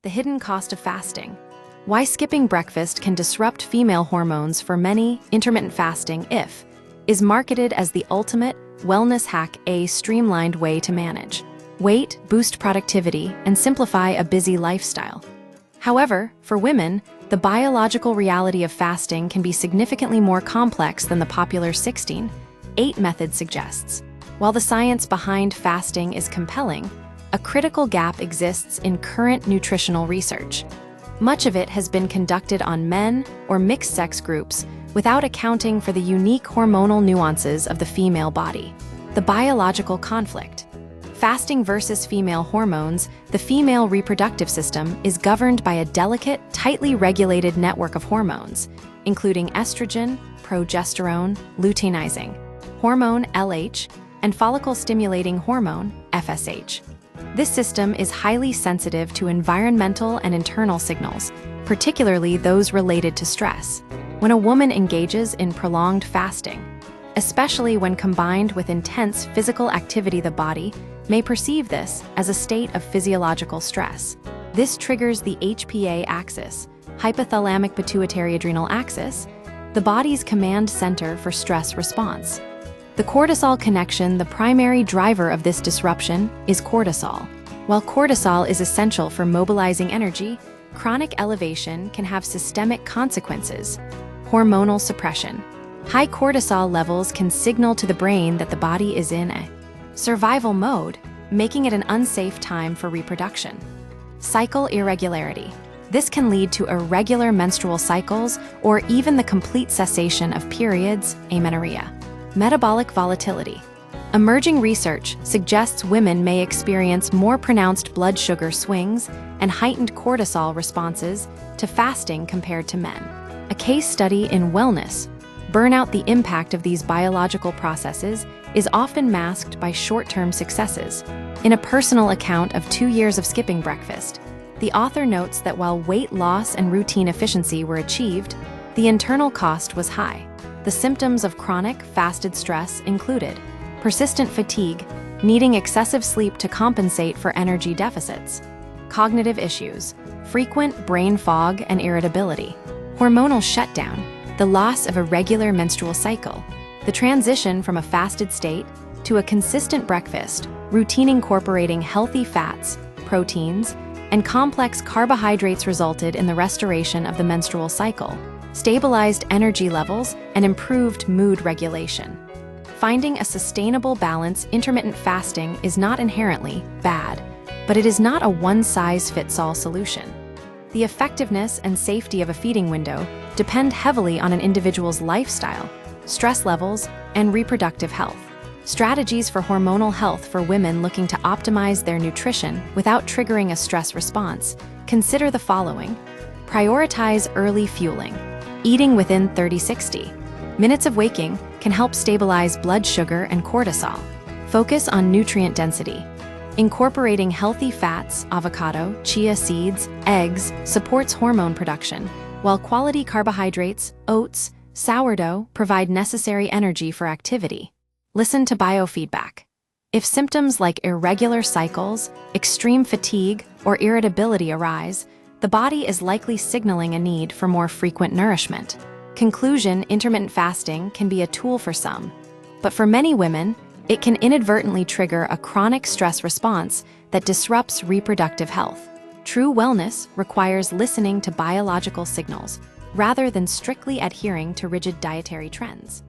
the hidden cost of fasting. Why skipping breakfast can disrupt female hormones. For many, intermittent fasting, is marketed as the ultimate wellness hack, a streamlined way to manage weight, boost productivity, and simplify a busy lifestyle. However, for women, the biological reality of fasting can be significantly more complex than the popular 16-8 method suggests. While the science behind fasting is compelling, a critical gap exists in current nutritional research. Much of it has been conducted on men or mixed-sex groups without accounting for the unique hormonal nuances of the female body. The biological conflict. Fasting versus female hormones. The female reproductive system is governed by a delicate, tightly regulated network of hormones, including estrogen, progesterone, luteinizing hormone (LH), and follicle-stimulating hormone (FSH). This system is highly sensitive to environmental and internal signals, particularly those related to stress. When a woman engages in prolonged fasting, especially when combined with intense physical activity, the body may perceive this as a state of physiological stress. This triggers the HPA axis, hypothalamic pituitary adrenal axis, the body's command center for stress response. The cortisol connection. The primary driver of this disruption is cortisol. While cortisol is essential for mobilizing energy, chronic elevation can have systemic consequences. Hormonal suppression. High cortisol levels can signal to the brain that the body is in a survival mode, making it an unsafe time for reproduction. Cycle irregularity. This can lead to irregular menstrual cycles or even the complete cessation of periods, amenorrhea. Metabolic volatility. Emerging research suggests women may experience more pronounced blood sugar swings and heightened cortisol responses to fasting compared to men. A case study in Wellness. Burnout. The impact of these biological processes is often masked by short-term successes. In a personal account of 2 years of skipping breakfast, the author notes that while weight loss and routine efficiency were achieved, the internal cost was high. The symptoms of chronic fasted stress included persistent fatigue, needing excessive sleep to compensate for energy deficits, cognitive issues, frequent brain fog and irritability, hormonal shutdown, the loss of a regular menstrual cycle, the transition from a fasted state to a consistent breakfast routine incorporating healthy fats, proteins, and complex carbohydrates resulted in the restoration of the menstrual cycle, stabilized energy levels, and improved mood regulation. Finding a sustainable balance. Intermittent fasting is not inherently bad, but it is not a one-size-fits-all solution. The effectiveness and safety of a feeding window depend heavily on an individual's lifestyle, stress levels, and reproductive health. Strategies for hormonal health. For women looking to optimize their nutrition without triggering a stress response, consider the following. Prioritize early fueling. Eating within 30-60 minutes of waking can help stabilize blood sugar and cortisol. Focus on nutrient density. Incorporating healthy fats, avocado, chia seeds, eggs, supports hormone production, while quality carbohydrates, oats, sourdough provide necessary energy for activity. Listen to biofeedback. If symptoms like irregular cycles, extreme fatigue, or irritability arise, the body is likely signaling a need for more frequent nourishment. Conclusion. Intermittent fasting can be a tool for some, but for many women, it can inadvertently trigger a chronic stress response that disrupts reproductive health. True wellness requires listening to biological signals rather than strictly adhering to rigid dietary trends.